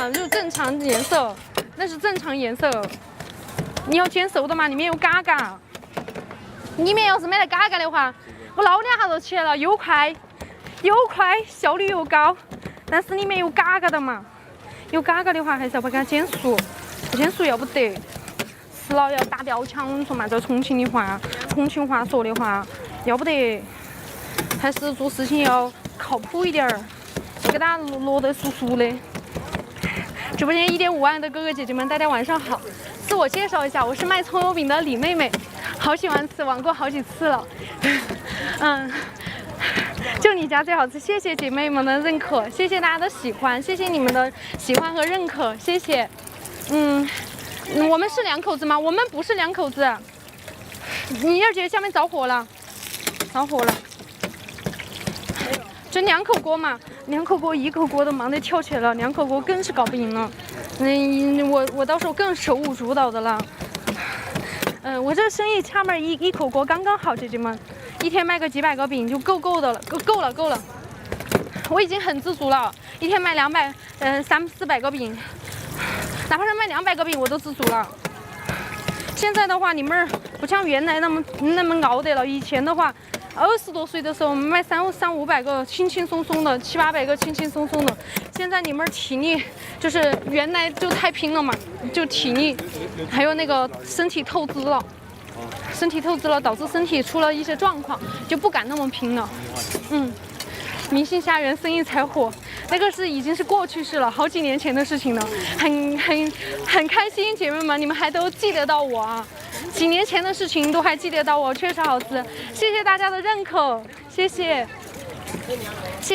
嘛，就正常颜色，那是正常颜色。你要煎熟的嘛，里面有嘎嘎。里面要是没得嘎嘎的话，我捞2下就起来了，又快，效率又高。但是里面有嘎嘎的嘛，有嘎嘎的话还是要把它煎熟，不煎熟要不得。吃了要打吊枪，说嘛，这重庆话说的话，要不得。还是做事情要靠谱一点儿，给大家落得熟熟的。直播间1.5万的哥哥姐姐们，大家晚上好。自我介绍一下，我是卖葱油饼的李妹妹，好喜欢吃，玩过好几次了。就你家最好吃，谢谢姐妹们的认可，谢谢大家的喜欢，谢谢你们的喜欢和认可，谢谢。我们是2口子吗？我们不是2口子。妮儿姐下面着火了。蒸2口锅嘛，2口锅1口锅都忙得跳起来了，2口锅更是搞不赢了。我到时候更手舞足蹈的了。我这生意下面一口锅刚刚好，姐姐们，一天卖个几百个饼就够的了，够了。我已经很知足了，一天卖300-400个饼，哪怕是卖200个饼我都知足了。现在的话，你们不像原来那么熬得了，以前的话。20多岁的时候卖300-500个轻轻松松的，700-800个轻轻松松的。现在你们体力就是原来就太拼了嘛，就体力还有那个身体透支了，导致身体出了一些状况，就不敢那么拼了。明星虾仁生意才火，那个已经是过去式了，好几年前的事情了，很开心，姐妹们，你们还都记得到我啊。几年前的事情都还记得到我，确实好吃，谢谢大家的认可，谢谢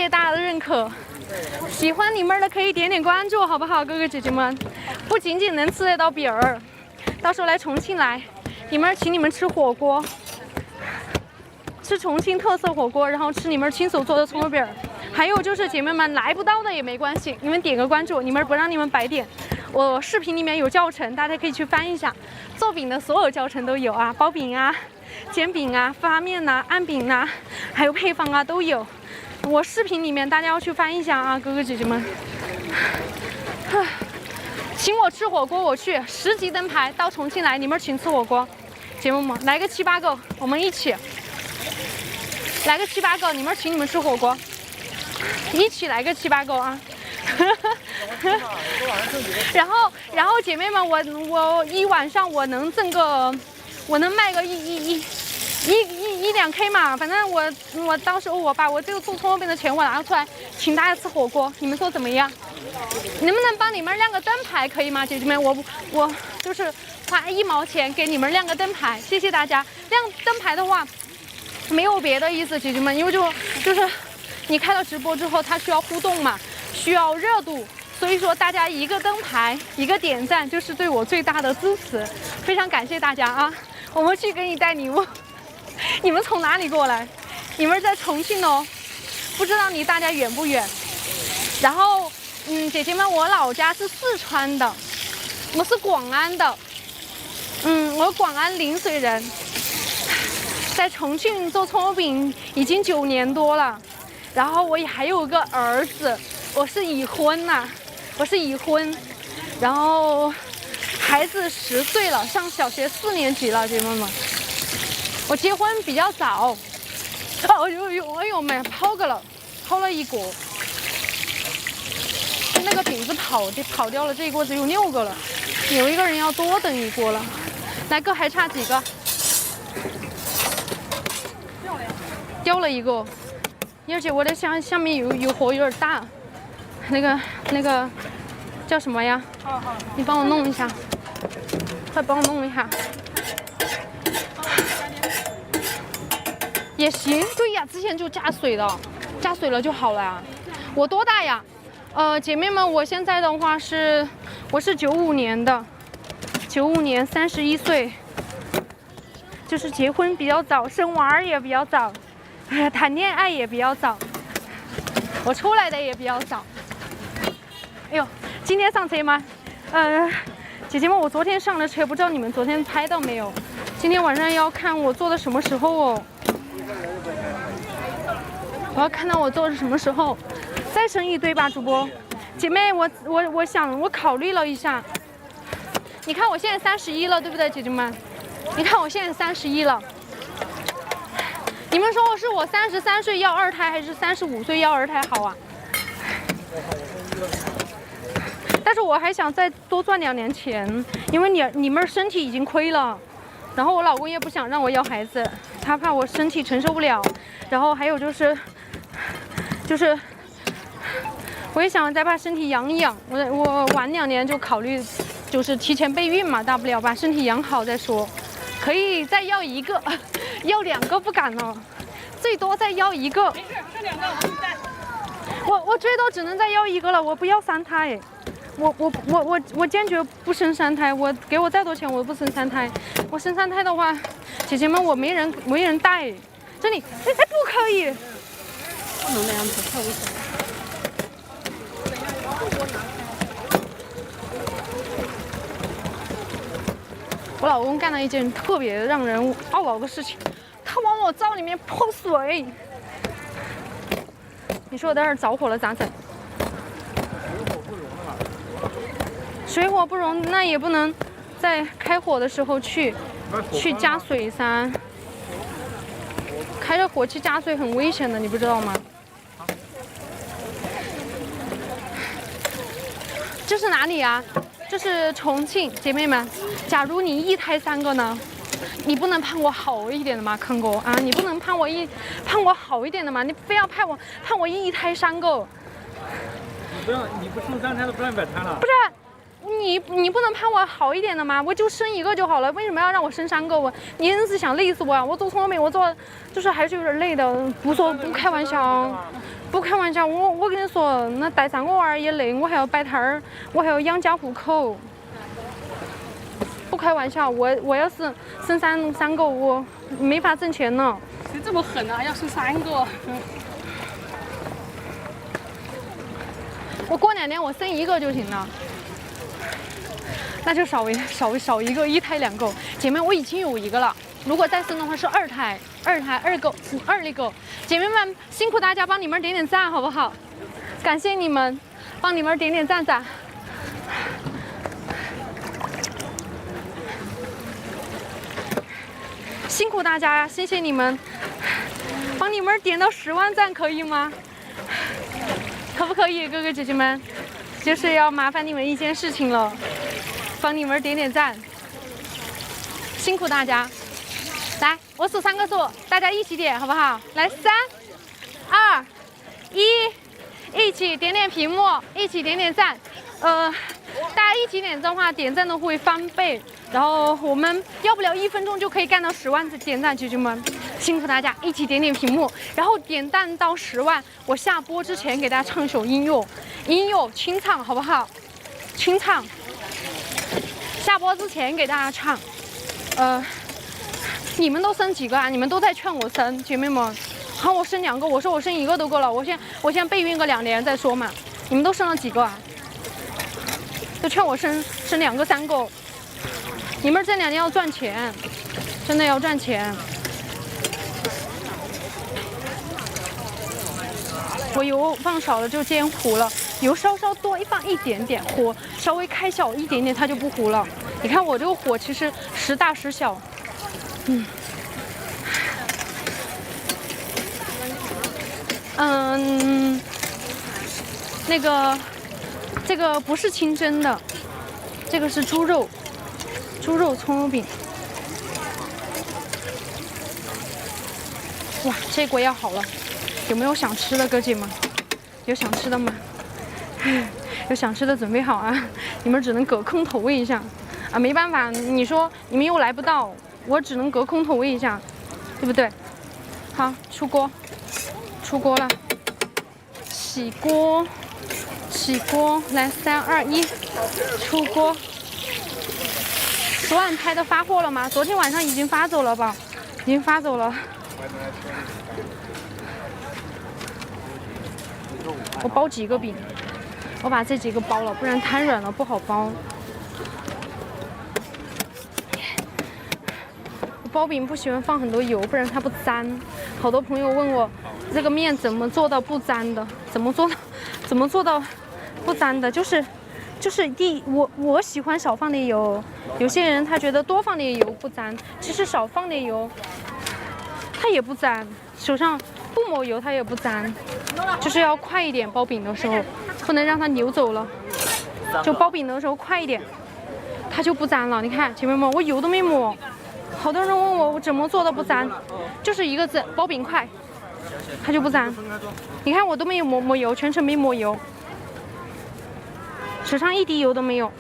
大家的认可。喜欢你们的可以点关注，好不好，哥哥姐姐们？不仅仅能吃得到饼儿，到时候来重庆来，请你们吃火锅，吃重庆特色火锅，然后吃你们亲手做的葱油饼儿。还有就是姐妹们来不到的也没关系，你们点个关注，不让你们白点。我视频里面有教程，大家可以去翻一下，做饼的所有教程都有啊，包饼啊、煎饼啊、发面呐、按饼啊，还有配方啊都有。我视频里面大家要去翻一下啊，哥哥姐姐们。请我吃火锅，我去10级灯牌到重庆来，你们请吃火锅，姐妹们来个7-8个，我们一起来个7-8个，请你们吃火锅，一起来个7-8个啊。然后姐妹们，我一晚上我能挣个，我能卖个1-2K 嘛，反正我到时候我把我这个做葱油饼的钱我拿出来，请大家吃火锅，你们说怎么样？能不能帮你们亮个灯牌，可以吗，姐姐们？我就是花1毛钱给你们亮个灯牌，谢谢大家。亮灯牌的话，没有别的意思，姐姐们，因为就是你开了直播之后，它需要互动嘛。需要热度，所以说大家一个灯牌一个点赞就是对我最大的支持，非常感谢大家啊！我们去给你带礼物。你们从哪里过来？你们在重庆哦，不知道大家远不远？然后姐姐们，我老家是四川的，我是广安的，我广安陵水人，在重庆做葱油饼已经9年多了，然后我也还有个儿子。我是已婚，然后孩子10岁了，上小学4年级了，姐妹们。我结婚比较早，哎呦妈呀，抛了一锅，那个饼子跑掉了，这一锅只有6个了，有一个人要多等一锅了。来哥还差几个？掉了一个，而且我的下面有火有点大。那个叫什么呀？你帮我弄一下，快帮我弄一下。也行，对呀，之前就加水了就好了呀。我多大呀？姐妹们，我现在的话我是95年的，95年31岁，就是结婚比较早，生娃儿也比较早，谈恋爱也比较早，我出来的也比较早。哎呦，今天上车吗？姐姐们，我昨天上了车，不知道你们昨天拍到没有？今天晚上要看我做的什么时候哦。我要看到我做的什么时候。再生一堆吧，主播。姐妹，我考虑了一下，你看我现在31了，对不对，姐姐们？你看我现在31了。你们说我33岁要2胎，还是35岁要2胎好啊？但是我还想再多赚2年钱，因为你们身体已经亏了，然后我老公也不想让我要孩子，他怕我身体承受不了，然后还有就是，我也想再把身体养一养，我晚2年就考虑，就是提前备孕嘛，大不了把身体养好再说，可以再要1个，要2个不敢了，最多再要1个。没事，生2个我给你带。我最多只能再要1个了，我不要3胎。我坚决不生3胎，给我再多钱我不生3胎。我生3胎的话，姐姐们我没人带，这里哎不可以，不能那样子，太危险了。我老公干了一件特别让人懊恼的事情，他往我灶里面泼水。你说我在这儿着火了咋整？水火不容，那也不能在开火的时候去加水噻。开着火去加水很危险的，你不知道吗？这是哪里啊？这是重庆，姐妹们。假如你1胎3个呢？你不能盼我好一点的吗，康哥啊？你不能盼我好一点的吗？你非要盼我1胎3个。你不生3胎都不让摆摊了？不是，你不能盼我好一点的吗？我就生1个就好了，为什么要让我生3个？你真是想累死我啊！我做聪明，我做就是还是有点累的，不开玩笑。不开玩笑，我跟你说，那带3个娃儿也累，我还要摆摊儿，我还要养家糊口。不开玩笑，我要是生三个，我没法挣钱呢。谁这么狠啊？要生3个？我过2年我生1个就行了，那就少1个，1胎2个。姐妹，我已经有1个了，如果再生的话是2胎，2个。姐妹们辛苦大家，帮你们点点赞好不好？感谢你们，帮你们点点赞。辛苦大家呀，谢谢你们，帮你们点到10万赞可以吗？可不可以，哥哥姐姐们？就是要麻烦你们一件事情了，帮你们点点赞，辛苦大家。来，我数3个数，大家一起点好不好？来，3、2、1，一起点点屏幕，一起点点赞。大家一起点赞的话，点赞都会翻倍。然后我们要不了1分钟就可以干到10万点赞，姐姐们，辛苦大家一起点点屏幕，然后点赞到10万，我下播之前给大家唱一首音乐清唱好不好？清唱，下播之前给大家唱。你们都生几个啊？你们都在劝我生，姐妹们。好，我生2个，我说我生1个都够了，我先备孕个2年再说嘛。你们都生了几个啊？都劝我生2个3个。你们这2年要赚钱，真的要赚钱。我油放少了就煎糊了，油稍多放一点点，火稍微开小一点点，它就不糊了。你看我这个火其实时大时小，这个不是清蒸的，这个是猪肉葱油饼。哇，这锅要好了，有没有想吃的哥姐们？有想吃的吗？有想吃的准备好啊！你们只能隔空投喂一下啊，没办法，你说你们又来不到，我只能隔空投喂一下，对不对？好，出锅了，起锅，来3、2、1，出锅。昨晚拍的发货了吗？昨天晚上已经发走了吧？已经发走了。我包几个饼？我把这几个包了，不然太软了不好包。我包饼不喜欢放很多油，不然它不粘。好多朋友问我，这个面怎么做到不粘的？怎么做到不粘的，就是我喜欢少放点油，有些人他觉得多放点油不粘，其实少放点油它也不粘，手上不抹油它也不粘，就是要快一点包饼的时候，不能让它流走了，就包饼的时候快一点，它就不粘了。你看姐妹们，我油都没抹，好多人问我怎么做的不粘，就是一个字，包饼快，它就不粘。你看我都没有抹油，全程没抹油。手上一滴油都没有。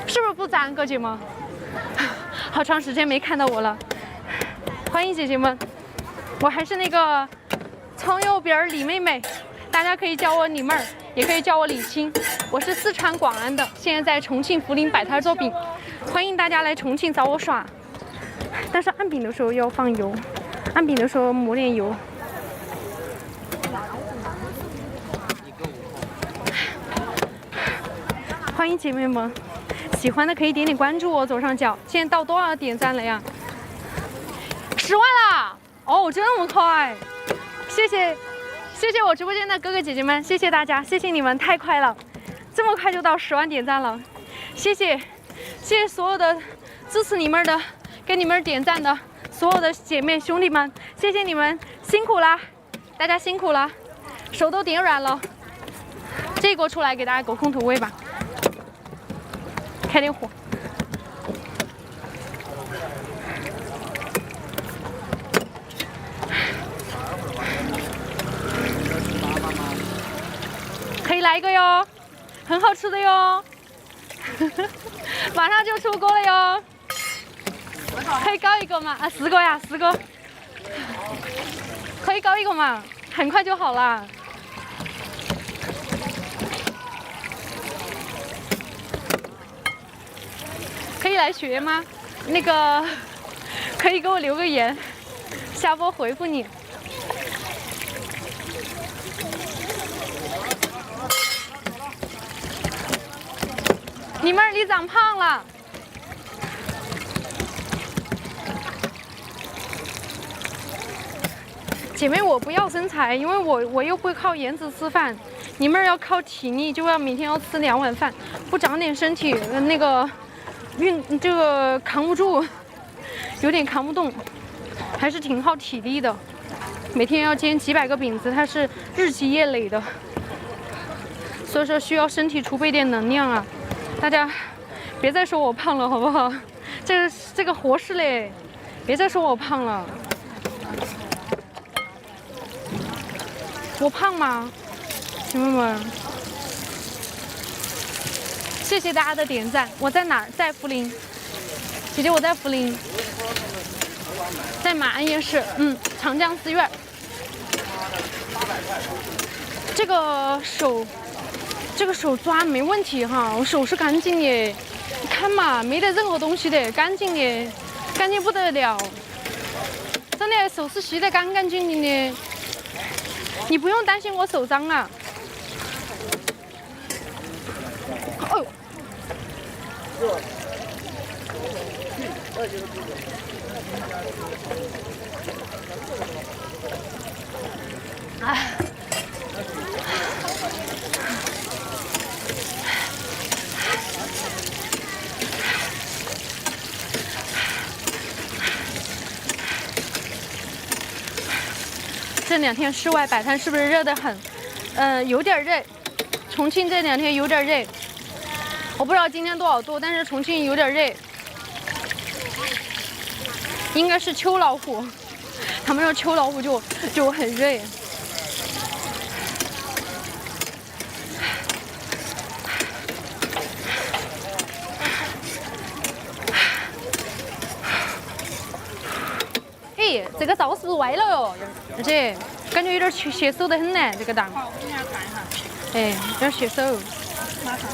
是不是不粘，哥姐们？好长时间没看到我了，欢迎姐姐们！我还是那个葱油饼李妹妹，大家可以叫我李妹儿，也可以叫我李青。我是四川广安的，现在在重庆涪陵摆摊做饼，欢迎大家来重庆找我耍。但是按饼的时候要放油。按饼的时候抹点油。欢迎姐妹们，喜欢的可以点点关注哦，左上角。现在到多少点赞了呀？10万啦！哦，这么快！谢谢我直播间的哥哥姐姐们，谢谢大家，谢谢你们，太快了，这么快就到10万点赞了，谢谢所有的支持你们的，给你们点赞的。所有的姐妹兄弟们，谢谢你们，辛苦啦！大家辛苦了，手都点软了。这个出来给大家狗空投喂吧，开点火。可以来一个哟，很好吃的哟，马上就出锅了哟。可以搞一个嘛？啊，4个呀，4个，可以搞一个嘛，很快就好了。可以来学吗？那个可以给我留个言，下播回复你。你妹儿，你长胖了。姐妹，我不要身材，因为我又不靠颜值吃饭，你们要靠体力，就要每天要吃2碗饭，不长点身体，那个这个扛不住，有点扛不动，还是挺耗体力的。每天要煎几百个饼子，它是日积月累的，所以说需要身体储备点能量啊！大家别再说我胖了，好不好？这个活事嘞，别再说我胖了。我胖吗，姐妹们？谢谢大家的点赞。我在哪儿？在涪陵。姐姐，我在涪陵，在马鞍夜市，长江寺院。这个手抓没问题哈，我手是干净的，你看嘛，没得任何东西的，干净的，干净不得了。真的，手是洗得干干净净的。你不用担心我手脏啊。哦。哎。这2天室外摆摊是不是热得很？有点热。重庆这2天有点热，我不知道今天多少度，但是重庆有点热，应该是秋老虎。他们说秋老虎就很热。哎，这个道是不是歪了哟？而且感觉有点斜手得很呢，这个档。好，我给大家看一下。哎，有点斜手。马上。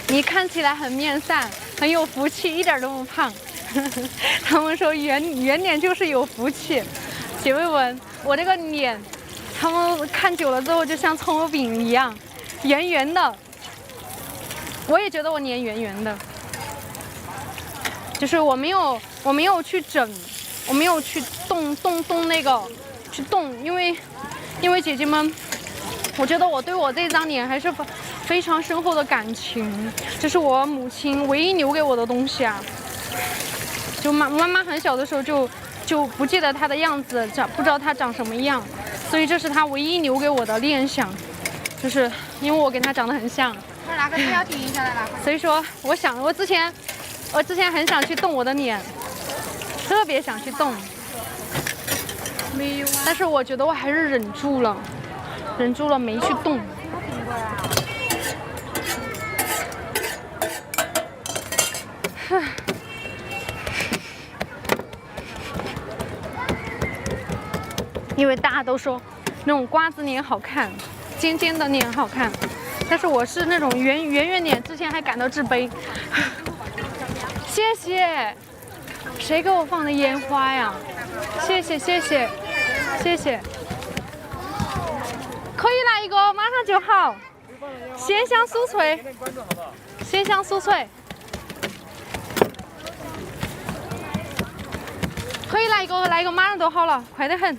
你看起来很面善，很有福气，一点都不胖。他们说圆脸就是有福气。姐妹们，我这个脸，他们看久了之后就像葱油饼一样，圆圆的，我也觉得我脸圆圆的，就是我没有去整，我没有去动那个，去动，因为姐姐们，我觉得我对我这张脸还是非常深厚的感情，这是我母亲唯一留给我的东西啊。就妈妈很小的时候就不记得她的样子，不知道她长什么样，所以这是她唯一留给我的念想，就是因为我跟她长得很像。拿个标停下来了。所以说，我之前很想去动我的脸，特别想去动，没有啊。但是我觉得我还是忍住了没去动。因为大家都说那种瓜子脸好看，尖尖的脸好看，但是我是那种圆脸，之前还感到自卑。谢谢，谁给我放的烟花呀？谢谢。可以来一个，马上就好。鲜香酥脆，鲜香酥脆。可以来一个，马上就好了，快得很，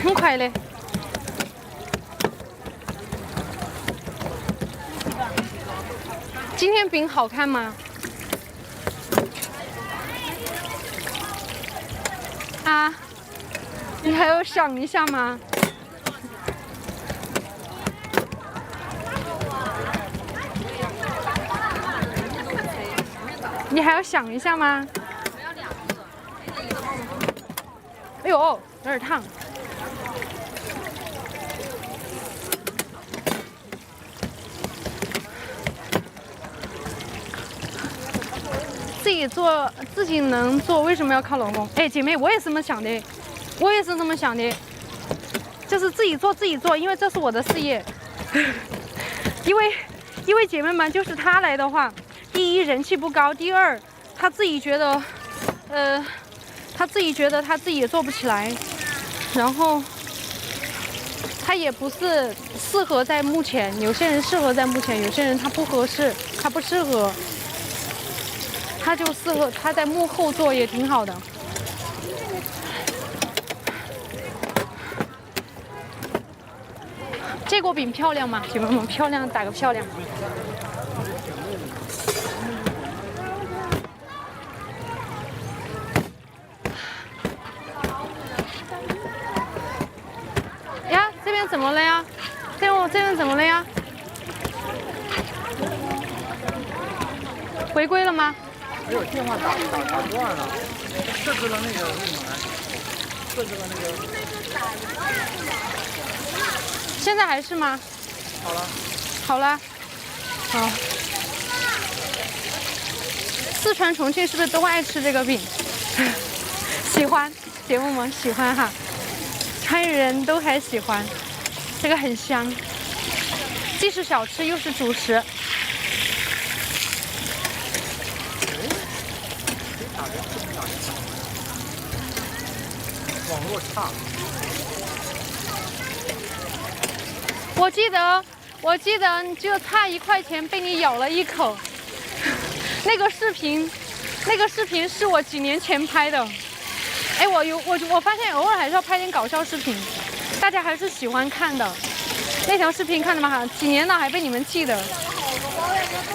很快的。今天饼好看吗？啊，你还要想一下吗？你还要想一下吗？哎呦，有点烫。自己能做，为什么要靠老公？哎，姐妹，我也是这么想的，就是自己做，因为这是我的事业。因为姐妹们，就是他来的话，第一人气不高，第二他自己觉得他自己也做不起来，然后他也不是适合在目前，有些人适合在目前，有些人他不合适，他不适合。他就适合他在幕后做也挺好的。这锅饼漂亮吗？姐妹们，漂亮，打个漂亮。呀，这边怎么了呀？这边怎么了呀？回归了吗？没有电话打断了，设置了那个密码，设置了那个。现在还是吗？好了。好了。好。四川、重庆是不是都爱吃这个饼？喜欢，节目们喜欢哈，川人都还喜欢，这个很香，既是小吃又是主食。网络差。我记得就差1块钱被你咬了一口。那个视频是我几年前拍的。哎，我发现偶尔还是要拍点搞笑视频，大家还是喜欢看的。那条视频看的吗？好，几年了还被你们记得。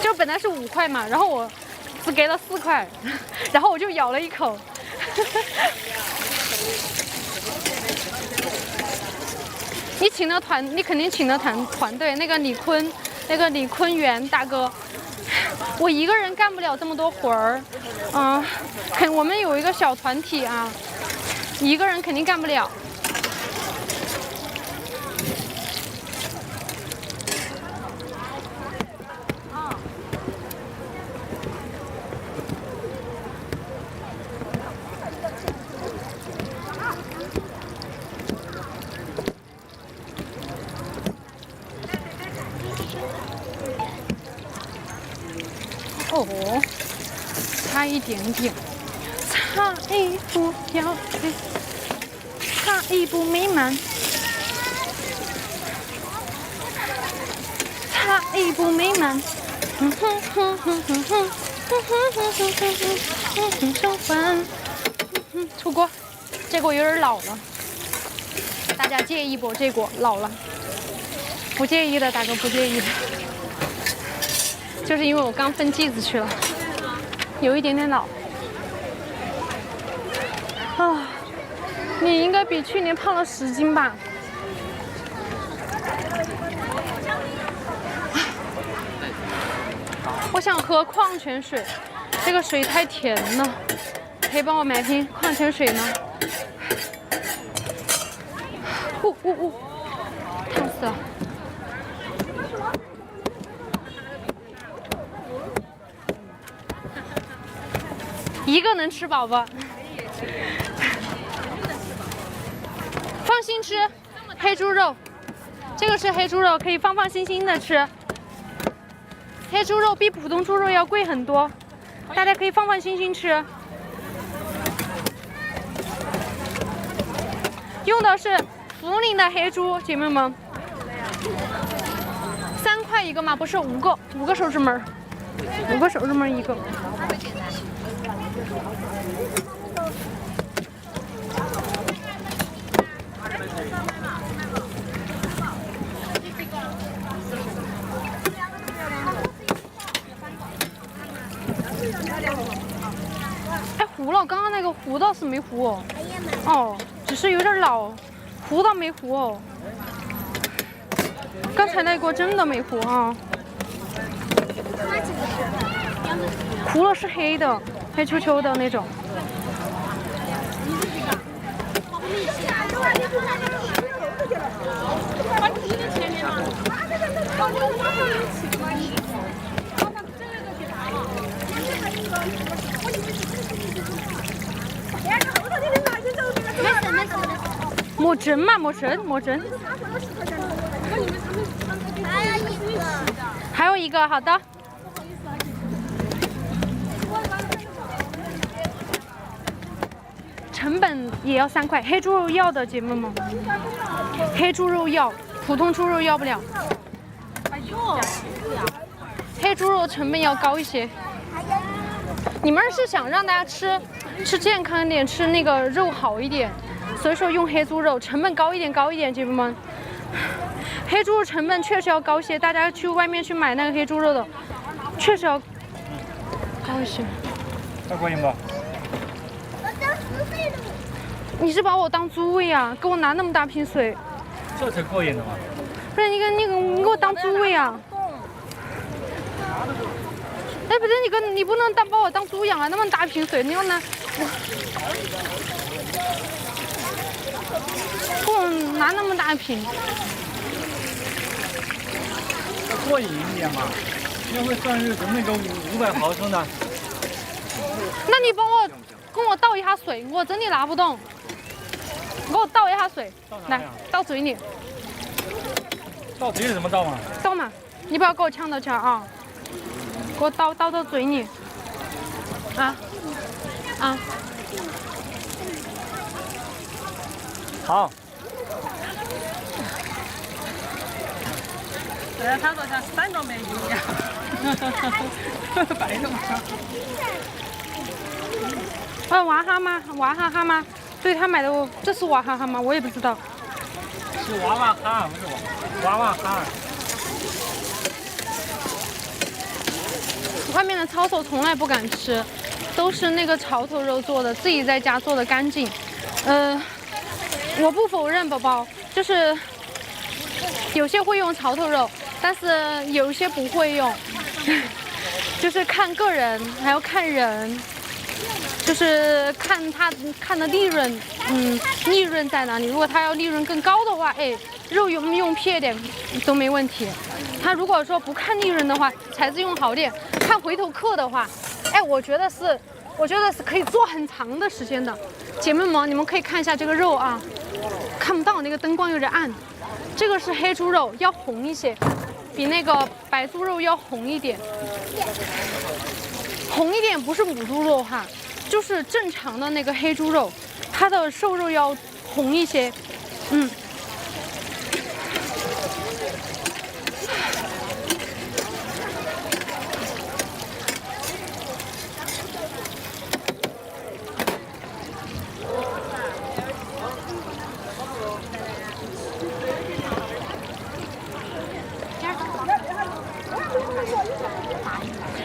就本来是5块嘛，然后我只给了4块，然后我就咬了一口。你肯定请了团队，那个李坤元大哥，我一个人干不了这么多活儿，我们有一个小团体啊，一个人肯定干不了。哦，差一点点，差一步要飞，差一步没满，差一步没满，生饭。出锅，这锅有点老了，大家介意不？这锅老了，不介意的大哥不介意的，就是因为我刚分剂子去了，有一点点老。啊，你应该比去年胖了10斤吧？我想喝矿泉水，这个水太甜了，可以帮我买瓶矿泉水吗？烫死了！一个能吃饱不？放心吃，黑猪肉，这个是黑猪肉，可以放心心的吃。黑猪肉比普通猪肉要贵很多，大家可以放心心吃。用的是涪陵的黑猪，姐妹们，3块一个吗？不是，5个手指门，5个手指门一个。哎，糊了，刚刚那个糊倒是没糊哦，哦，只是有点老，糊倒没糊哦。刚才那锅真的没糊啊，糊了是黑的，黑球球的那种。莫蒸嘛，莫蒸。还有一个，好的。成本也要3块，黑猪肉要的姐妹们，黑猪肉要，普通猪肉要不了。黑猪肉成本要高一些。你们是想让大家吃健康一点，吃那个肉好一点，所以说用黑猪肉，成本高一点，姐妹们。黑猪肉成本确实要高一些，大家去外面去买那个黑猪肉的，确实要高一些。太过瘾不？你是把我当猪喂啊？给我拿那么大瓶水，这才过瘾的嘛！不是你给我当猪喂啊？哎，不是你不能把我当猪养啊！那么大瓶水，你要拿给我拿那么大瓶。过瘾一点嘛，要会算是那个500毫升的。那你跟我倒一下水，我真的拿不动。给我倒一下水，来倒嘴里。倒嘴里怎么倒嘛？倒嘛，你不要给我呛到啊！给我倒到嘴里。啊。好。他说像3个美女一样，白的嘛。娃哈哈吗？对他买的，这是娃哈哈吗？我也不知道。是娃娃哈，不是娃娃哈。外面的抄手从来不敢吃，都是那个潮头肉做的，自己在家做的干净。我不否认，宝宝，就是有些会用潮头肉，但是有些不会用，就是看个人，还要看人。就是看的利润，利润在哪里？如果他要利润更高的话，哎，肉用撇点都没问题。他如果说不看利润的话，材质用好点，看回头客的话，哎，我觉得是可以做很长的时间的。姐妹们，你们可以看一下这个肉啊，看不到那个灯光有点暗。这个是黑猪肉，要红一些，比那个白猪肉要红一点。红一点不是母猪肉哈。就是正常的那个黑猪肉，它的瘦肉要红一些，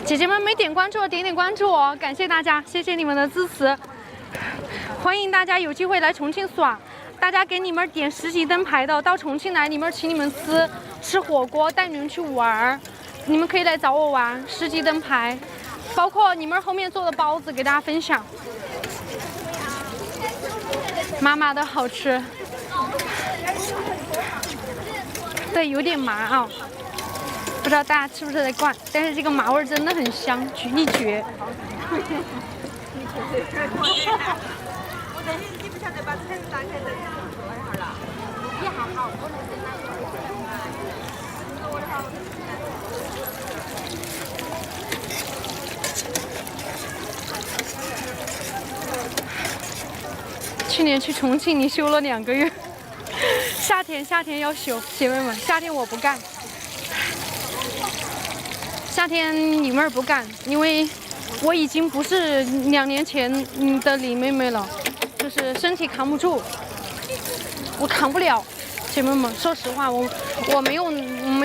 姐姐们没点关注，点点关注哦，感谢大家，谢谢你们的支持。欢迎大家有机会来重庆耍，大家给你们点10级灯牌的，到重庆来，你们请你们吃火锅，带你们去玩儿，你们可以来找我玩10级灯牌，包括你们后面做的包子给大家分享。妈妈的好吃，对，有点麻啊，不知道大家吃不吃得惯，但是这个麻味真的很香，一绝。你不晓得把车子打开再坐一会儿了。一下好，我能跟他去年去重庆，你休了2个月。夏天要休，姐妹们，夏天我不干。夏天你们不干，因为我已经不是2年前的李妹妹了，就是身体扛不住，我扛不了。姐妹们，说实话，我没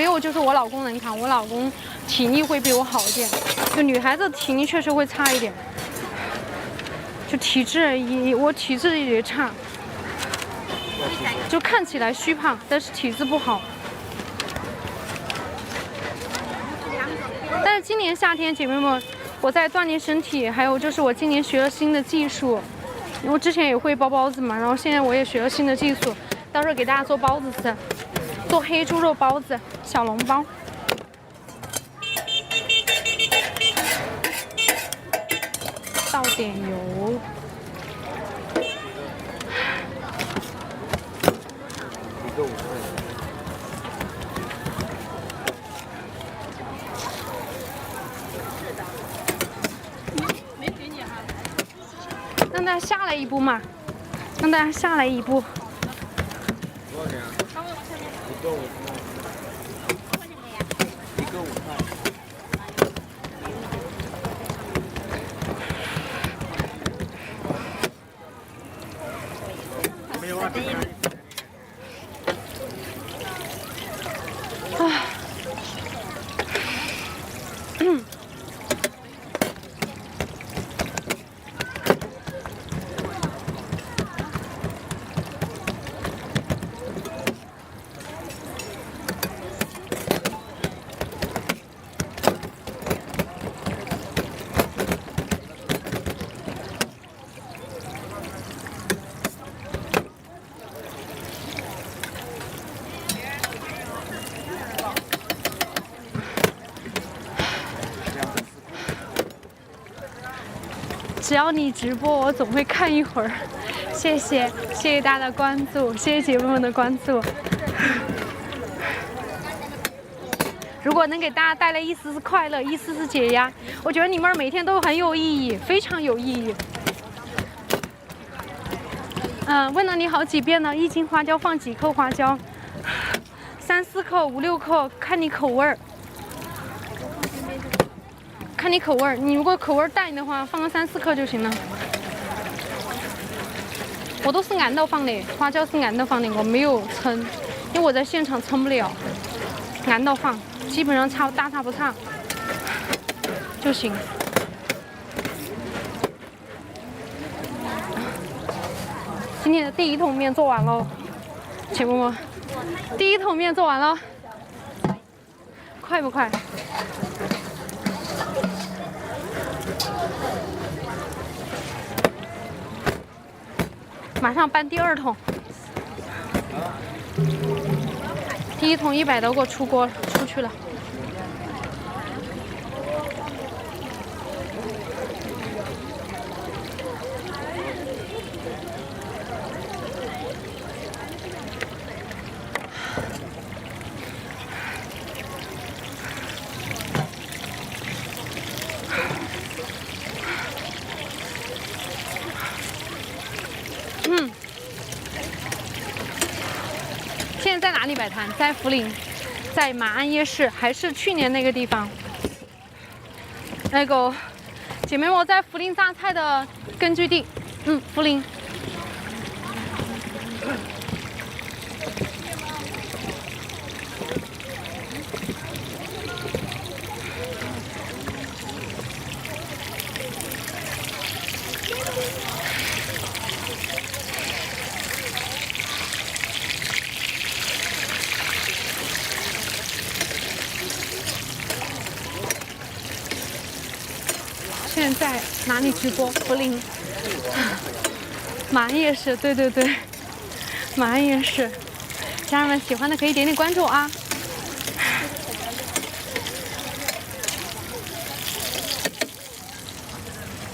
有，就是我老公能扛，我老公体力会比我好一点，就女孩子体力确实会差一点，就我体质也差，就看起来虚胖，但是体质不好。但是今年夏天，姐妹们，我在锻炼身体，还有就是我今年学了新的技术，我之前也会包包子嘛，然后现在我也学了新的技术，到时候给大家做包子吃，做黑猪肉包子、小笼包。倒点油。让大家下来一步嘛，让大家下来一步。多少钱啊？一个5块。一个5块。没有啊。只要你直播，我总会看一会儿。谢谢大家的关注，谢谢姐妹们的关注。如果能给大家带来一丝丝快乐，一丝丝解压，我觉得你们每天都很有意义，非常有意义。问了你好几遍了，1斤花椒放几克花椒？3、4克、5、6克，看你口味儿。看你口味儿，你如果口味淡的话，放个3、4克就行了。我都是按到放的，花椒是按到放的，我没有称，因为我在现场称不了，按到放，基本上大差不差就行。今天的第1桶面做完了，姐妹们，第1桶面做完了，快不快？马上搬第2桶，第1桶100多个出去了。现在在哪里摆摊？在涪陵，在马鞍夜市，还是去年那个地方。那个姐妹们，我在涪陵榨菜的根据地，涪陵。现在哪里直播？涪陵。马鞍夜市，对对对，马鞍夜市。家人们喜欢的可以点点关注啊。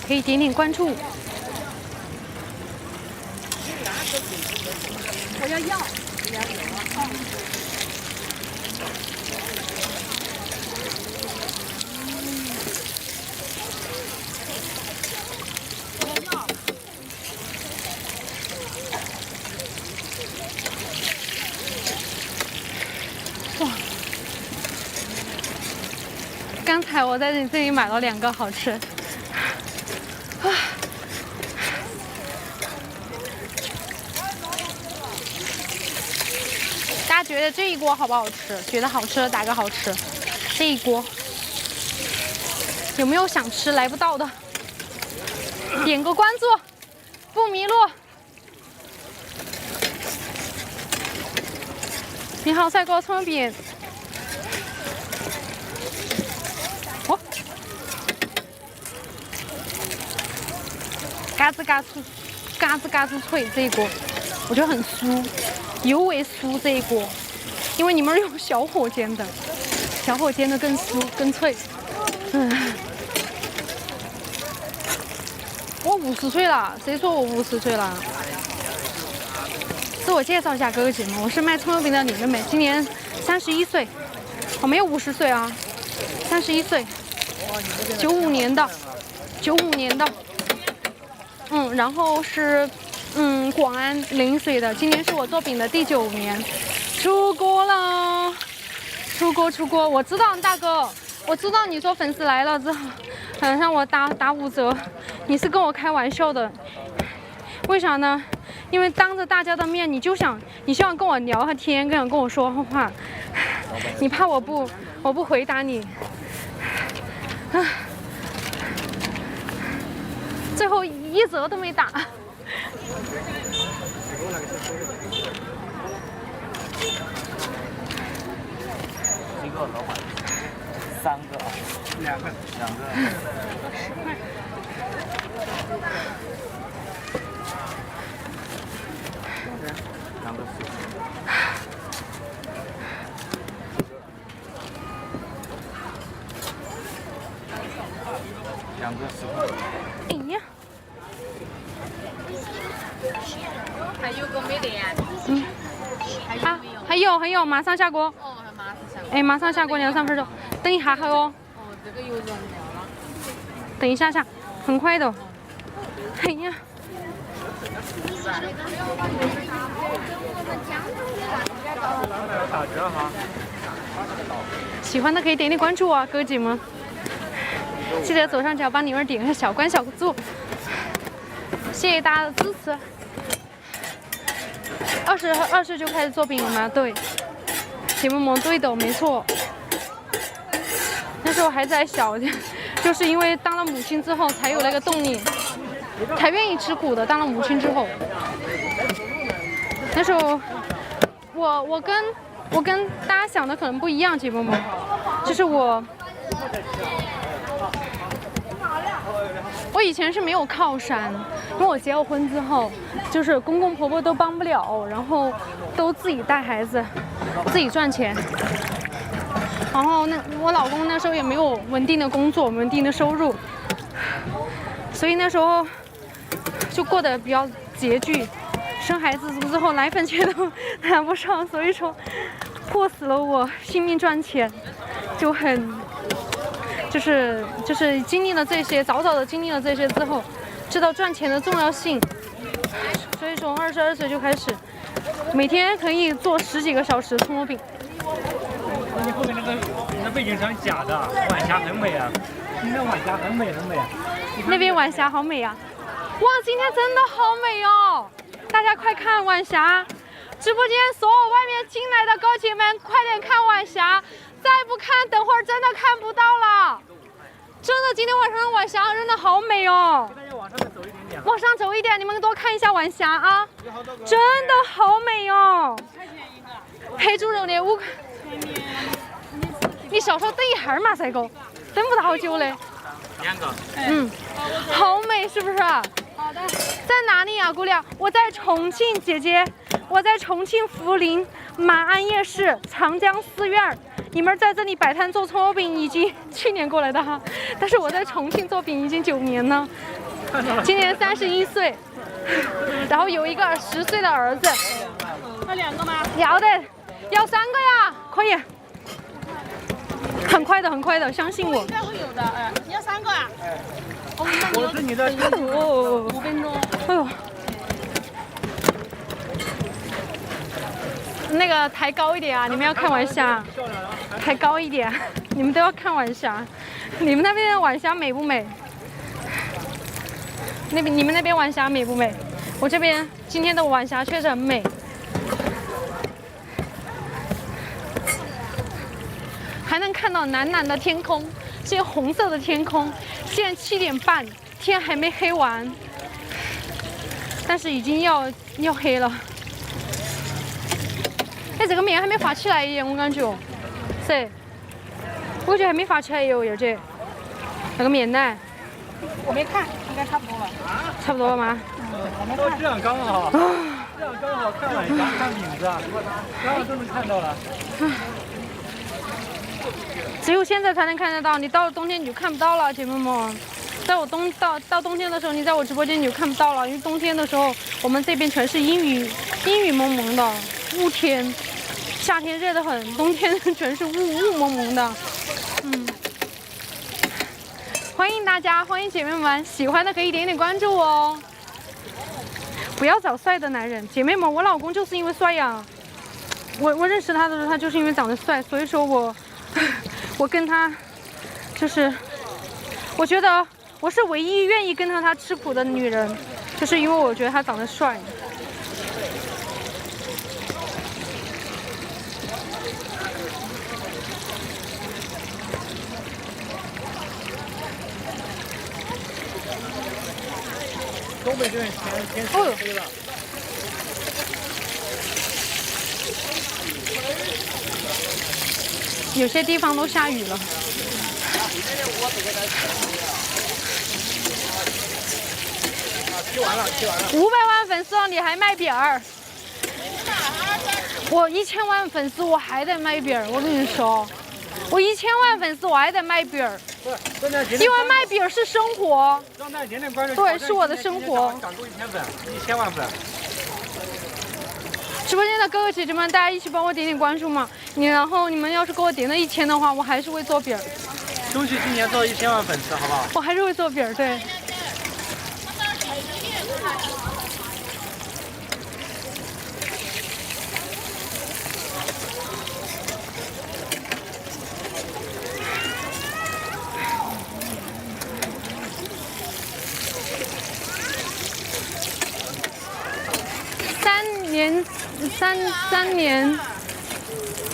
可以点点关注。我要药。哇！刚才我在这里买了2个好吃。啊！大家觉得这一锅好不好吃？觉得好吃的打个好吃。这一锅有没有想吃来不到的？点个关注，不迷路。你好，赛锅葱饼。哦，嘎吱嘎吱，嘎吱嘎吱脆，这一锅我觉得很酥，尤为酥这一锅，因为你们用小火煎的，小火煎的更酥更脆。我50岁了，谁说我50岁了？自我介绍一下，哥哥姐们，我是卖葱油饼的李妹妹，今年31岁，我没有50岁啊，31岁，95年的，95年的，然后是广安0岁的，今年是我做饼的第9年，出国了，出国，我知道大哥，我知道你说粉丝来了之后，让我打5折，你是跟我开玩笑的，为啥呢？因为当着大家的面，你希望跟我聊下天，跟我说话，你怕我不回答你，最后1折都没打。几个老板？3个啊？2个。10块。2个10块。2个10块。哎呀！还有个没得呀？还有，马上下锅。哦，马上下锅。哎，马上下锅2、3分钟，等一下还哦。哦，这个有容量了。等一下下，很快的。哎呀！打折哈。喜欢的可以点点关注啊，哥姐们。记得左上角帮你们点个小关小注，谢谢大家的支持。20就开始做饼了吗？对，姐妹们，对的，没错。那时候还在小，就是因为当了母亲之后才有那个动力，才愿意吃苦的。当了母亲之后，那时候我跟大家想的可能不一样，姐妹们，就是我以前是没有靠山，因为我结了婚之后，就是公公婆婆都帮不了，然后都自己带孩子，自己赚钱。然后我老公那时候也没有稳定的工作、稳定的收入，所以那时候就过得比较拮据。生孩子之后奶粉钱都拿不上，所以说迫使了我拼命赚钱，就是经历了这些，早的经历了这些之后，知道赚钱的重要性，所以从22岁就开始，每天可以做10几个小时葱油饼。你后面那背景墙假的，晚霞很美啊！今天晚霞很美。那边晚霞好美啊！哇，今天真的好美哦！大家快看晚霞！直播间所有外面进来的哥姐们，快点看晚霞！再不看，等会儿真的看不到了。真的，今天晚上的晚霞真的好美哦！大家往上面走一点点。往上走一点，你们多看一下晚霞啊！真的好美哦！黑猪肉的5块。你稍稍等一下嘛，赛哥，等不到好久嘞。2个。嗯，好美是不是？好的。在哪里啊，姑娘？我在重庆，姐姐，我在重庆涪陵马鞍夜市长江寺院。你们在这里摆摊做葱油饼已经7年过来的哈，但是我在重庆做饼已经9年了，今年31岁，然后有一个10岁的儿子。要2个吗？要的，要3个呀，可以。很快的，很快的，相信我。应该会有的，哎，你要3个啊？我是你的。哦5分钟。哎呦，那个抬高一点啊！你们要看晚霞，抬高一点，你们都要看晚霞。你们那边的晚霞美不美？你们那边晚霞美不美？我这边今天的晚霞确实很美。还能看到蓝蓝的天空，现在红色的天空。现在7点半，天还没黑完，但是已经要黑了。哎，这个面还没发起来耶，我感觉，是，我觉得还没发起来哟，燕姐。那个面呢？我没看，应该差不多了。差不多了吗？哦，这样刚好，这样刚好看晚霞，看饼子，刚好都能看到了。只有现在才能看得到，你到了冬天你就看不到了，姐妹们。在我到冬天的时候，你在我直播间你就看不到了，因为冬天的时候我们这边全是阴雨蒙蒙的雾天，夏天热得很，冬天全是雾蒙蒙的。欢迎大家，欢迎姐妹们，喜欢的可以点点关注哦。不要找帅的男人，姐妹们，我老公就是因为帅呀。我认识他的时候，他就是因为长得帅，所以说我跟他就是，我觉得我是唯一愿意跟他吃苦的女人，就是因为我觉得他长得帅。东北这边天是黑了。有些地方都下雨了。吃完了。500万粉丝哦，你还卖饼儿？我1000万粉丝，我还得卖饼儿。我跟你说，我1000万粉丝，我还得卖饼儿。因为卖饼是生活。让大家点点关注。对，是我的生活。涨够1000粉，1000万粉。直播间的哥哥姐姐们，大家一起帮我点点关注嘛！然后你们要是给我点了1000的话，我还是会做饼儿。争取今年做1000万粉丝，好不好？我还是会做饼儿，对。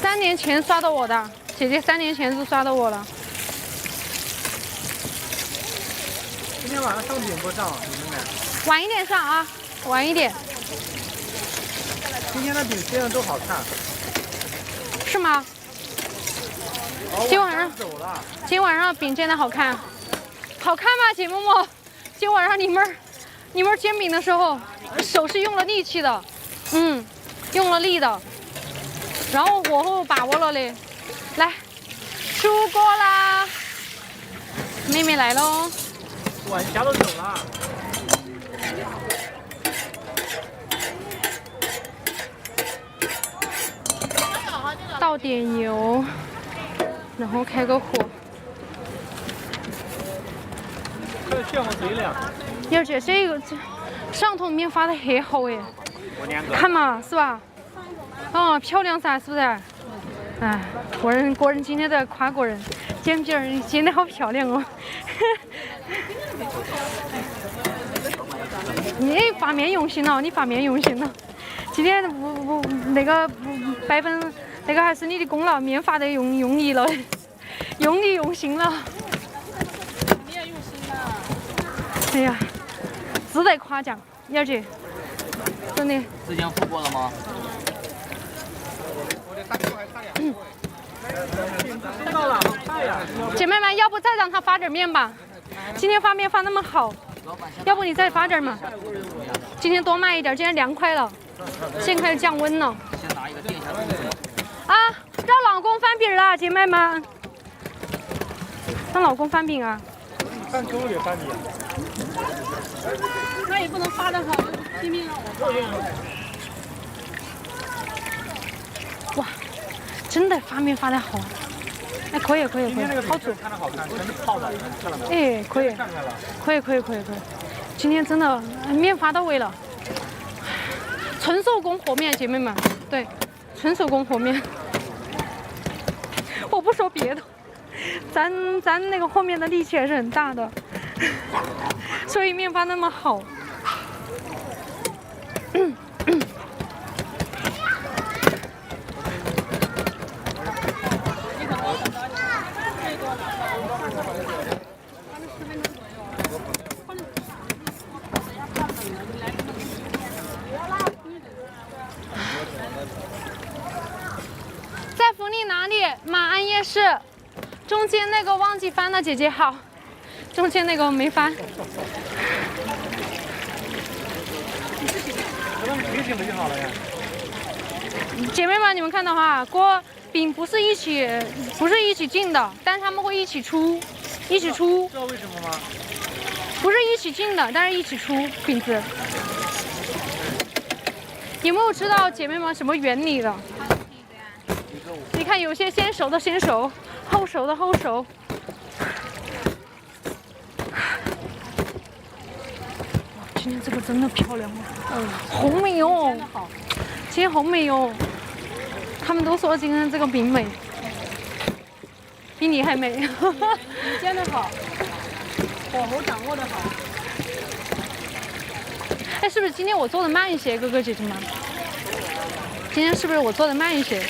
3年前刷到我的，姐姐3年前就刷到我了。今天晚上上饼不上，你们买？晚一点上啊，晚一点。今天的饼切的都好看。是吗？哦，今晚上走了。今晚上饼煎的好看，好看吗，姐妹们？今晚上你们煎饼的时候，手是用了力气的，用了力的，然后火候把握了嘞。来，出锅啦！妹妹来喽。晚霞都走了。倒点油，然后开个火。快炫我嘴脸。燕姐，这上头面发的很好哎，我2个。看嘛，是吧？漂亮噻，是不是？哎，国人今天在夸国人，煎饼儿煎的好漂亮哦。你发面用心了，你发面用心了。今天那个100分，那个还是你的功劳，面发的用力了，用力用心了。你也用心了。哎呀，值得夸奖，燕姐，真的。之前付过了吗？收到了，好看呀！姐妹们，要不再让他发点面吧？今天发面发那么好，要不你再发点嘛？今天多卖一点，今天凉快了，现在开始降温了。先拿一个垫一下肚子。啊，让老公翻饼了，姐妹们，让老公翻饼啊！翻粥也翻饼。那也不能发的好，拼命让我发。哇，真的发面发的好，哎，可以，今天那个好煮，看着好看，全是泡的，看到没有？哎，可以，看出来了。可以，今天真的面发到位了，纯手工和面，姐妹们，对，纯手工和面。我不说别的，咱那个后面的力气还是很大的，所以面发那么好。在福利哪里？马鞍夜市，中间那个忘记翻了，姐姐好，中间那个没翻。提醒不就好了呀？姐妹们，你们看到哈，锅饼不是一起进的，但是他们会一起出。知道为什么吗？不是一起进的，但是一起出饼子。有没有知道姐妹们什么原理的？你看，有些先熟的先熟，后熟的后熟。今天这个真的漂亮哦，好美哦！今天好美哦，他们都说今天这个饼美，比你还美。你煎的好，火候掌握的好。哎，是不是今天我做的慢一些，哥哥姐姐们？今天是不是我做的慢一些？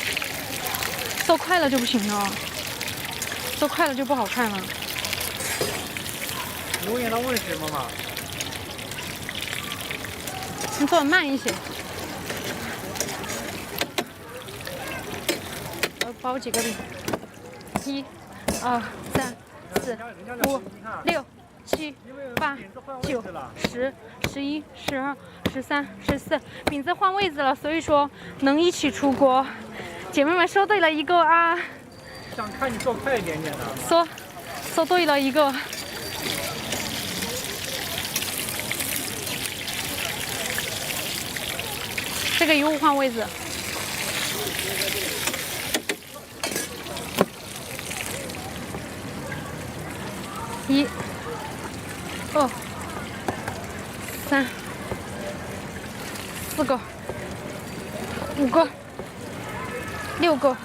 做快了就不行了，做快了就不好看了。留言他问什么嘛？你做的慢一些。包几个饼？1、2、3、4、5、6、7、8、9、10、11、12、13、14，饼子换位置了，所以说能一起出锅。姐妹们说对了一个啊！想看你做快一点点的。说对了一个。这个又换位置。1、2、3、4个、5个、6个、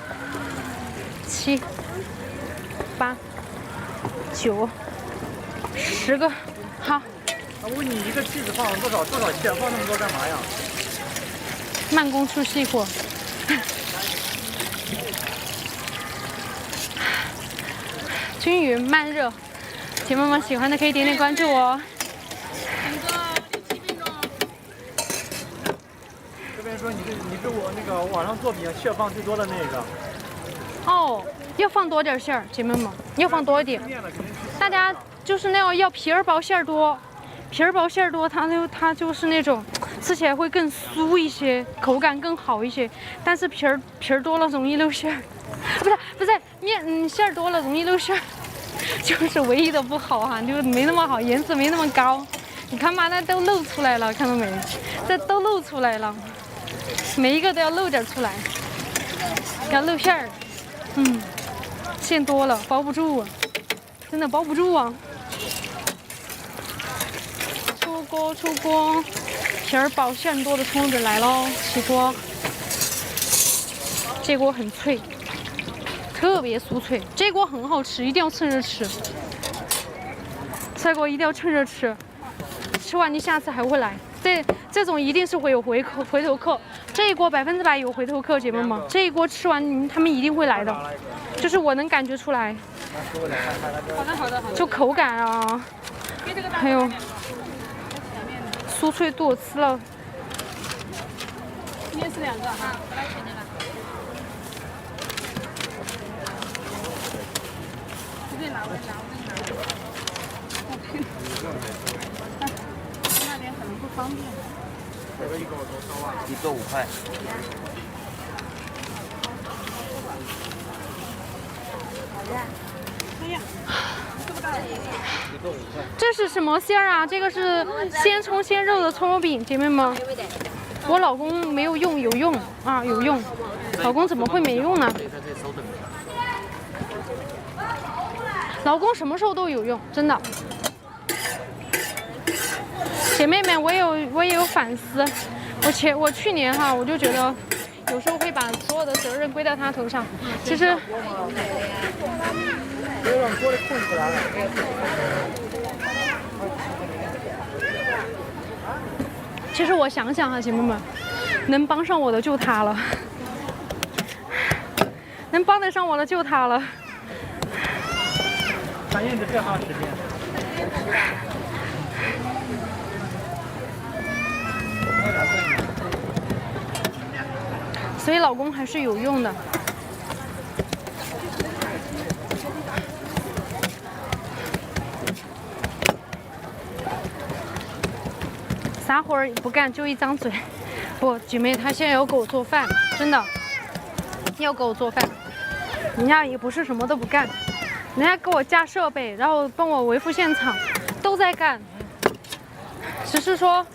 7、8、9、10个，好。我问你一个气子放多少馅，放那么多干嘛呀？慢工出细活。均匀慢热，姐妹们喜欢的可以点点关注哦。这边说你是我那个网上做饼馅放最多的那个。哦，要放多点馅儿，姐妹们要放多一点。大家就是那种要皮儿薄馅儿多，皮儿薄馅儿多，它就是那种吃起来会更酥一些，口感更好一些。但是皮儿多了容易漏馅儿，不是面馅儿多了容易漏馅儿，就是唯一的不好哈，就没那么好，颜值没那么高。你看嘛，那都露出来了，看到没？这都露出来了，每一个都要露点出来，要露馅儿。馅多了包不住啊，真的包不住啊！出锅，皮儿薄馅多的葱子来喽，起锅。这锅很脆，特别酥脆，这锅很好吃，一定要趁热吃。这锅一定要趁热吃，吃完你下次还会来。这种一定是会有回头客，这一锅100%有回头客，姐妹们，这一锅吃完他们一定会来的，就是我能感觉出来。好的。就口感啊，还有酥脆度，吃了。今天是2个哈，不来钱的了。这边拿，我给你拿。方便。一个5块。哎呀，一个5块。这是什么馅儿啊？这个是鲜葱鲜肉的葱油饼，姐妹们。我老公没有用，有用啊，有用。老公怎么会没用呢？老公什么时候都有用，真的。姐妹们，我也有反思。我去年哈，我就觉得有时候会把所有的责任归到他头上。其实，别让锅里控起来了。其实我想想哈，姐妹们，能帮上我的就他了，能帮得上我的就他了。反正你这哈时间。所以老公还是有用的。啥活儿不干就一张嘴。不，姐妹，他现在要给我做饭，真的要给我做饭。人家也不是什么都不干，人家给我架设备，然后帮我维护现场，都在干。只是说，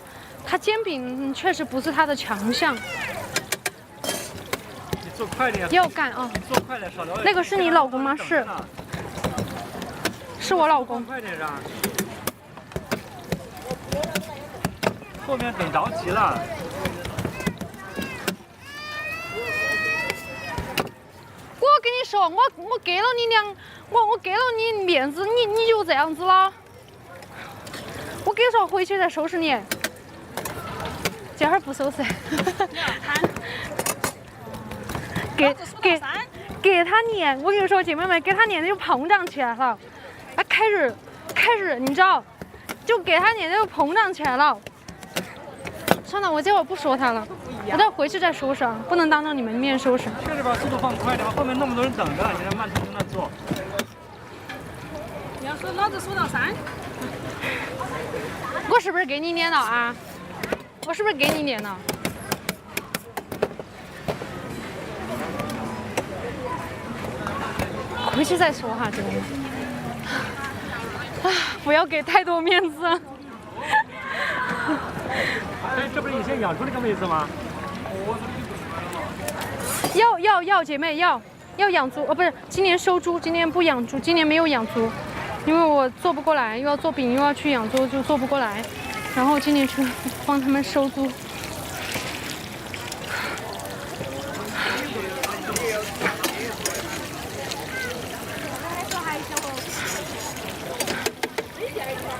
他煎饼确实不是他的强项。你做快点。要干啊！你做快点，少聊点。那个是你老公吗？是。是我老公。快点上。后面等着急了。我跟你说，我给了你我给了你面子，你就这样子了。我跟你说，回去再收拾你。这会儿不收拾。给他撵，我跟你说，姐妹们，给他撵的就膨胀起来了。他开始，你知道，就给他撵的就膨胀起来了。算了，我这会儿不说他了，我待会回去再收拾啊，不能当着你们面收拾。确实把速度放快点，后面那么多人等着，你再慢腾腾的做。你要说老子数到3。我是不是给你撵了啊？我是不是给你撵了？回去再说哈，真的。啊，不要给太多面子。哎，这不是以前养猪那个妹子吗？要，姐妹要养猪哦，不是，今年收猪，今年不养猪，今年没有养猪，因为我做不过来，又要做饼又要去养猪，就做不过来，然后今年去帮他们收猪。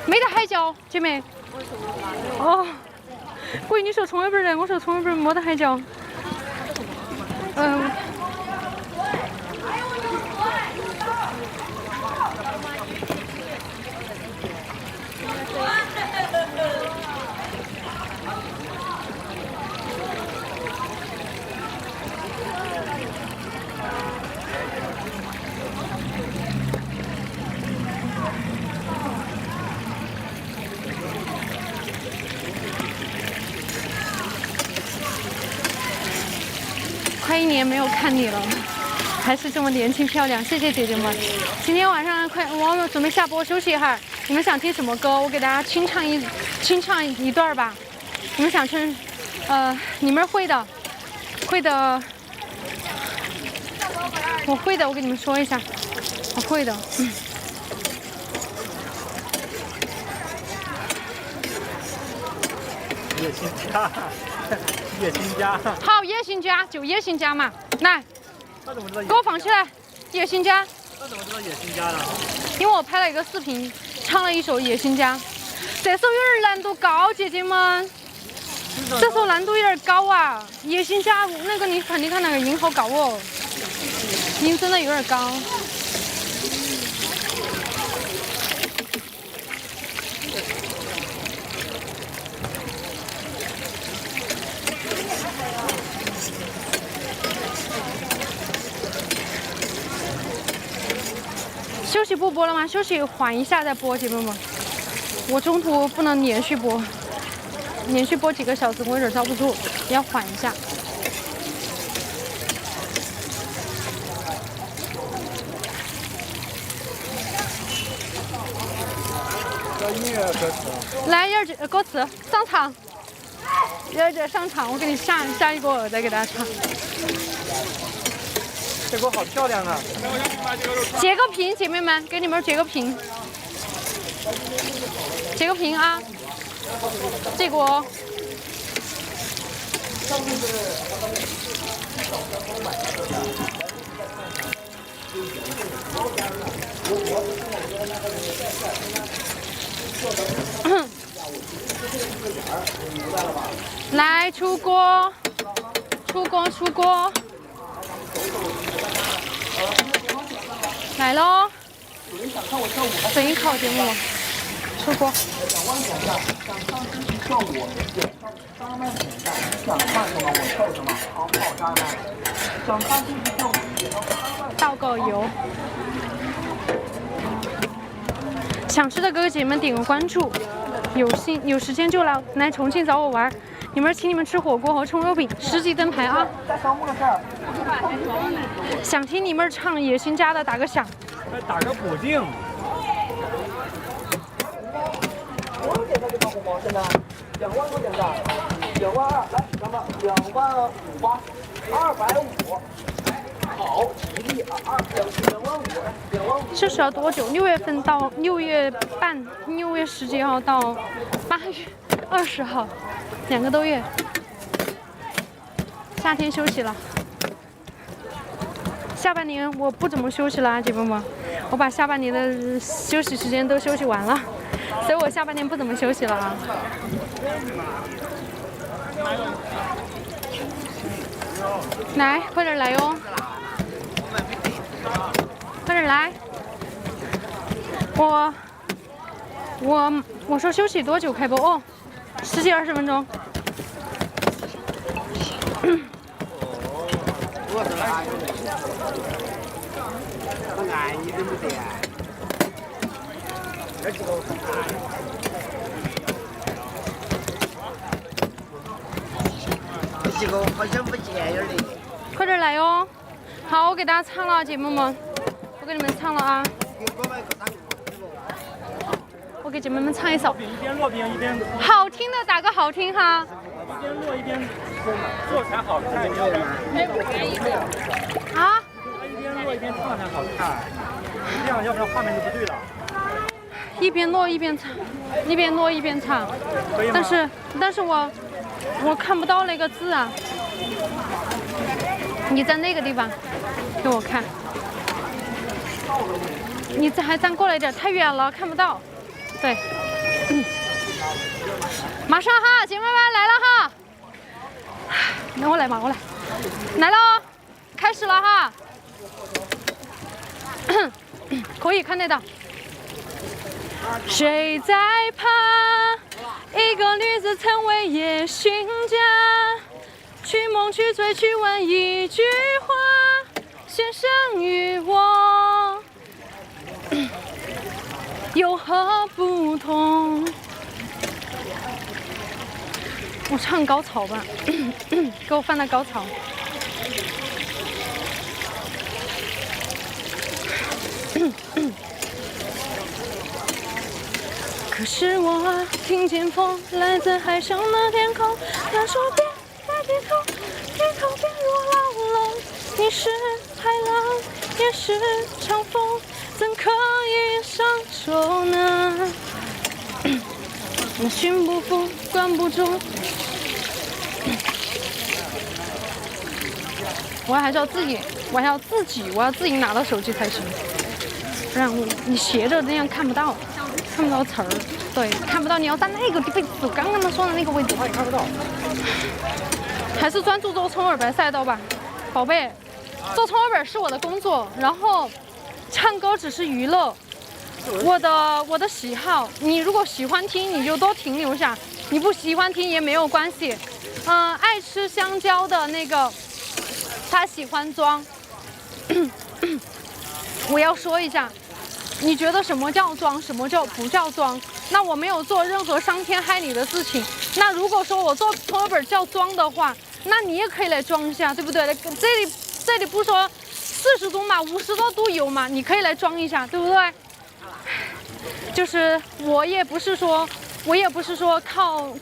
没得海椒，姐妹。哦，我跟你说葱油饼的，我说葱油饼没得海椒。快1年没有看你了，还是这么年轻漂亮，谢谢姐姐们。今天晚上我们准备下播休息一会儿。你们想听什么歌？我给大家清唱一段吧。你们想听？你们会的，我会的，我跟你们说一下，我会的。野心家，野心家。好，野心家就野心家嘛，来，那怎么知道？给我放起来，野心家。那怎么知道野心家呢？因为我拍了一个视频，唱了一首《野心家》，这首有点难度高，姐姐们，这首难度有点高啊！《野心家》那个你看那个音好高哦，音真的有点高。休息不播了吗？休息缓一下再播，姐妹们。我中途不能连续播。连续播几个小时，我有点遭不住，要缓一下。音乐歌词。来，燕儿姐，歌词上场。燕儿姐上场，我给你下一个，我再给大家唱。这歌好漂亮啊！截个屏，姐妹们，给你们截个屏，截个屏啊！这个哦。来出锅，出锅，出锅！来喽！随意考节目，出锅。倒个油。想吃的哥哥姐姐们点个关注，有时间就来重庆找我玩。你们请你们吃火锅和葱油饼，10级灯牌啊！想听你们唱野心家的打个响。打个补丁。2万块钱的，2万2，来，咱们2万5吧，250，好，吉利啊，2万5，这是要多久？6月份到6月半，6月10几号到8月20号，2个多月。夏天休息了，下半年我不怎么休息了啊，姐妹们，我把下半年的休息时间都休息完了，所以我下半年不怎么休息了啊。来，快点来哟！快点来！我说休息多久开播？哦，10几20分钟。这个好像不见有的。快点来哟！好，我给大家唱了，姐妹们，我给你们唱了啊！我给姐妹们唱一首。一边落冰一边。好听的打个好听哈。一边落一边做才好看，你知道吗？啊？一边落一边唱才好看，这样要不然画面就不对了。一边落一边唱，一边落一边唱。可以吗？但是我看不到那个字啊。你在那个地方给我看。你还站过来一点，太远了，看不到。对。马上哈，姐妹们来了哈。那我来嘛，我来。来喽，开始了哈。可以看得到。谁在怕一个女子曾为夜寻家？去梦去醉去问一句话，先生与我有何不同？我唱高潮吧，给我放到高潮。可是我听见风来自海上的天空，他说别再低头，低头便若牢笼。你是海浪，也是长风，怎可以上手呢？心不服，管不住。我还是要自己，我要自己拿到手机才行，不然你斜着那样看不到。看不到词儿，对，看不到。你要在那个位置，刚刚说的那个位置，我也看不到。还是专注做葱耳白赛道吧，宝贝。做葱耳白是我的工作，然后唱歌只是娱乐，我的喜好。你如果喜欢听，你就多停留下；你不喜欢听也没有关系。爱吃香蕉的那个，他喜欢装。我要说一下。你觉得什么叫装，什么叫不叫装？那我没有做任何伤天害理的事情。那如果说我做朋友本叫装的话，那你也可以来装一下，对不对？这里不说40度嘛，50多度有嘛，你可以来装一下，对不对？就是我也不是说靠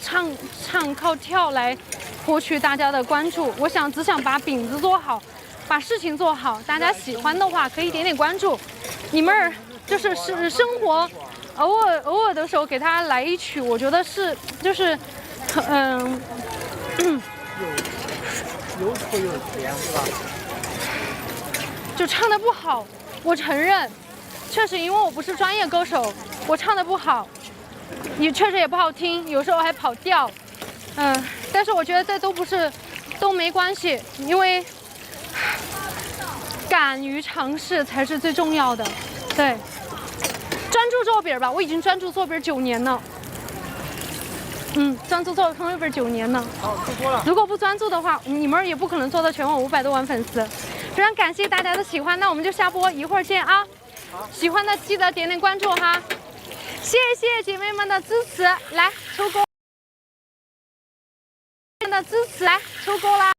唱靠跳来获取大家的关注，我只想把饼子做好，把事情做好。大家喜欢的话可以点点关注。你们就是生活，偶尔的时候给他来一曲，我觉得是就是有口有甜是吧？就唱得不好，我承认，确实因为我不是专业歌手，我唱得不好，也确实也不好听，有时候还跑调，但是我觉得这都没关系，因为敢于尝试才是最重要的。对，专注做饼吧，我已经专注做饼9年了。专注做朋友本9年了。如果不专注的话，你们也不可能做到全网500多万粉丝。非常感谢大家的喜欢，那我们就下播，一会儿见啊！喜欢的记得点点关注哈，谢谢姐妹们的支持，来抽歌，的支持，来抽歌啦！